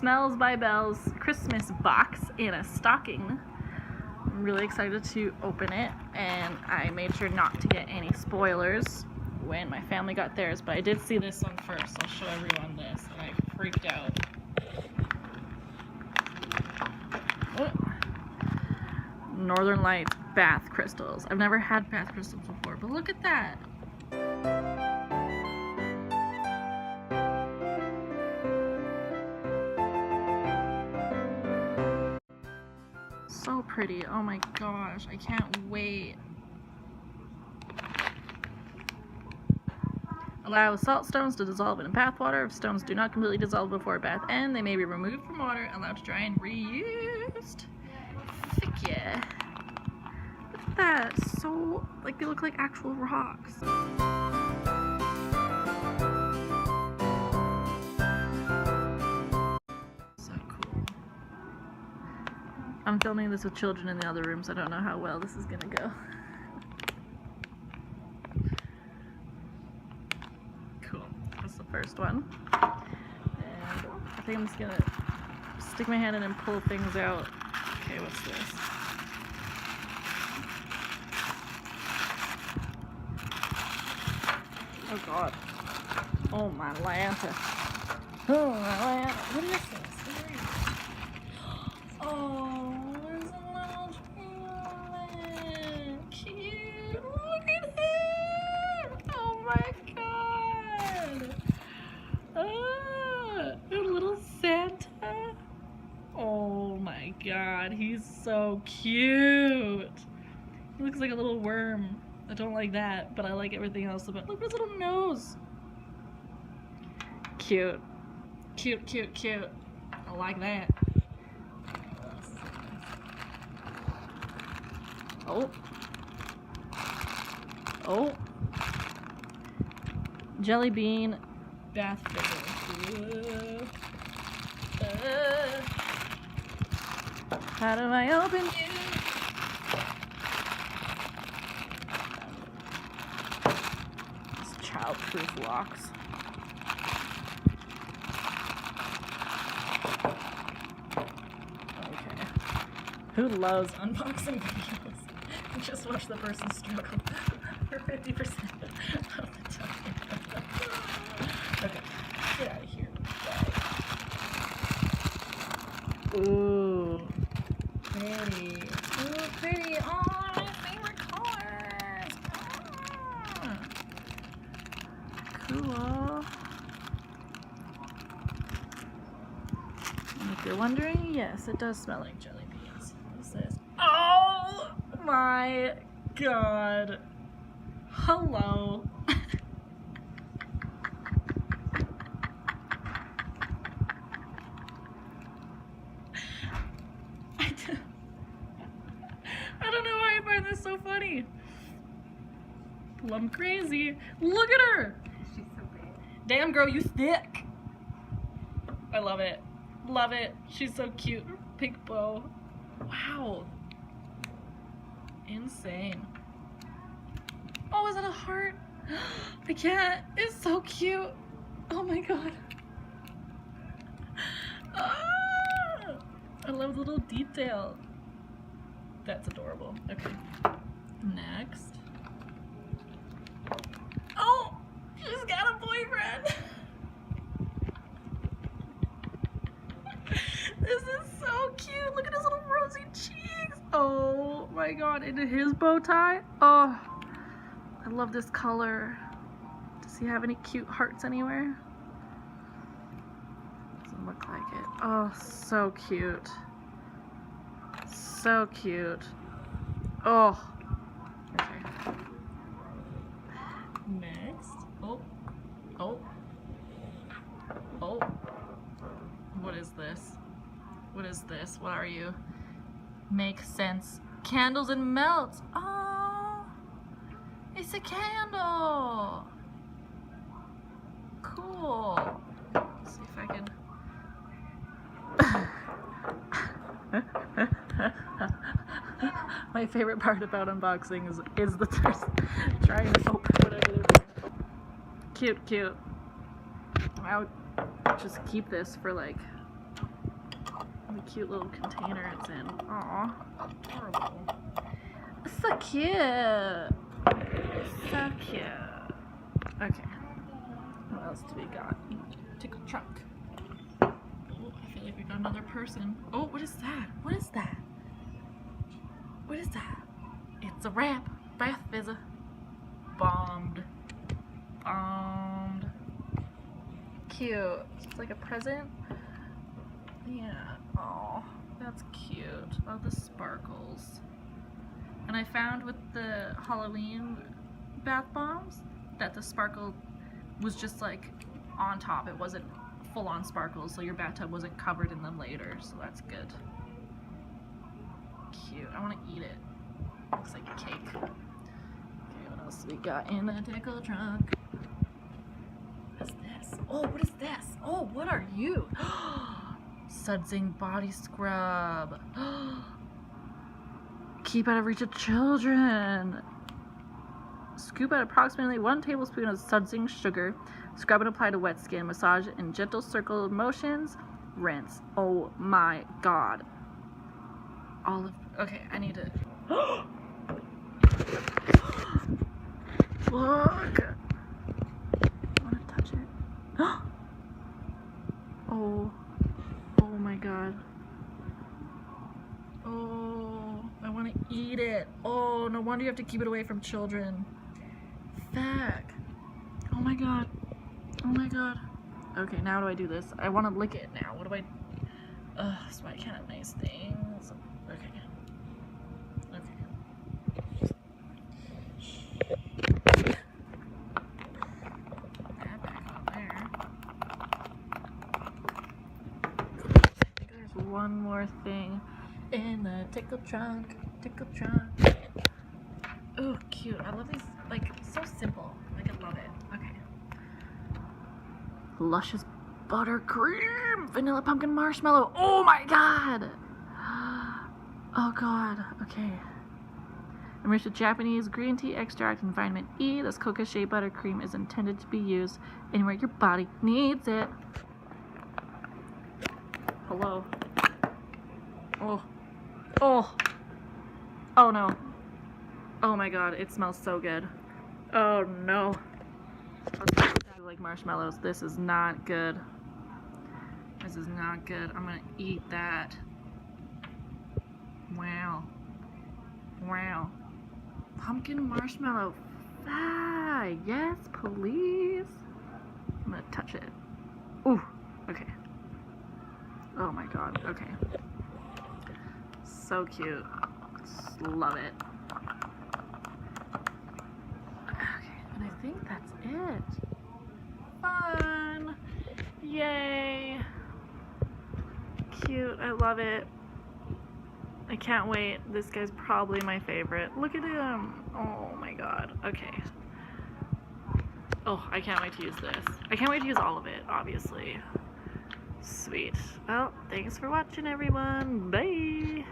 Smells by Belle's Christmas box in a stocking. I'm really excited to open it, and I made sure not to get any spoilers when my family got theirs, but I did see this one first. I'll show everyone this, and I freaked out. Oh. Northern Lights bath crystals. I've never had bath crystals before, but look at that. So pretty. Oh my gosh, I can't wait. Allow salt stones to dissolve in bath water. If stones do not completely dissolve before bath end, they may be removed from water, allowed to dry and reused. Heck yeah. Look at that. So, like, they look like actual rocks. So cool. I'm filming this with children in the other rooms. I don't know how well this is gonna go. Cool. That's the first one. And I think I'm just gonna stick my hand in and pull things out. Okay, what's this? Oh god. Oh my Lanta. Oh my Lanta. What is this? Oh, there's a little tree. Cute. Look at him. Oh my god. Ah, a little Santa. Oh my god, he's so cute. He looks like a little worm. I don't like that, but I like everything else about it. Look at his little nose. Cute. Cute, cute, cute. I like that. Oh. Oh. Jelly bean bath figure. How do I open you? It's child-proof locks. Okay. Who loves unboxing videos? Just watch the person struggle for 50% of the time. Okay, get out of here. Ooh, pretty. Ooh, pretty. Oh, my favorite colors. Ah. Cool. And if you're wondering, yes, it does smell like jelly beans. What's this? Oh my god. Hello. I don't know why I find this so funny. Plum crazy. Look at her. She's so big. Damn girl, you thick. I love it. Love it. She's so cute. Pink bow. Wow. Insane. Oh, is that a heart? I can't. It's so cute. Oh my god. Ah, I love the little detail. That's adorable. Okay. Next. Oh, she's got a boyfriend. This is so cute. Look at his little rosy cheeks. Oh my god. And his bow tie. Oh, I love this color. Does he have any cute hearts anywhere? Doesn't look like it. Oh, so cute. So cute. Oh. Okay. Next. Oh. Oh. Oh. What is this? What is this? What are you? Make sense. Candles and melts. Oh. It's a candle. Cool. Let's see if I can. My favorite part about unboxing is the trying to open whatever they're doing. Cute, cute. I would just keep this for like cute little container it's in. Aw, horrible. So cute. So cute. Okay. What else do we got? Tickle trunk. Oh, I feel like we got another person. Oh, what is that? What is that? What is that? It's a wrap. Bath Fizzer. Bombed. Bombed. Cute. It's like a present. Yeah. Oh, that's cute. Oh, the sparkles. And I found with the Halloween bath bombs that the sparkle was just like on top. It wasn't full on sparkles, so your bathtub wasn't covered in them later, so that's good. Cute. I want to eat it. Looks like a cake. Okay, what else we got in the tickle trunk? What is this? Oh, what is this? Oh, what are you? Sudsing body scrub. Keep out of reach of children. Scoop out approximately 1 tablespoon of Sudsing sugar. Scrub and apply to wet skin. Massage in gentle circle motions. Rinse. Oh my god. Okay, I need to. Look. I want to touch it. Oh. Oh my god. Oh, I want to eat it. Oh, no wonder you have to keep it away from children. Fuck. Oh my god. Oh my god. Okay, now how do I do this? I want to lick it now. What do I... Ugh, that's why I can't have nice things. Okay. That back on there. I think there's one more thing in the tickle trunk. Tickle trunk. Oh, cute. I love these. Like, so simple. Like, I love it. Okay. Luscious buttercream, vanilla pumpkin marshmallow. Oh my god. Oh god. Okay. Enriched with Japanese green tea extract and vitamin E, this cocoa shea buttercream is intended to be used anywhere your body needs it. Hello. Oh. Oh. Oh no. Oh my god, it smells so good. Oh no. I like marshmallows. This is not good. This is not good. I'm gonna eat that. Wow. Wow. Pumpkin marshmallow. Ah, yes, please. I'm gonna touch it. Ooh, okay. Oh my god, okay. So cute. Just love it. Okay, and I think that's it. Fun! Yay! Cute, I love it. I can't wait. This guy's probably my favorite. Look at him. Oh my god. Okay. Oh, I can't wait to use this. I can't wait to use all of it, obviously. Sweet. Well, thanks for watching, everyone. Bye!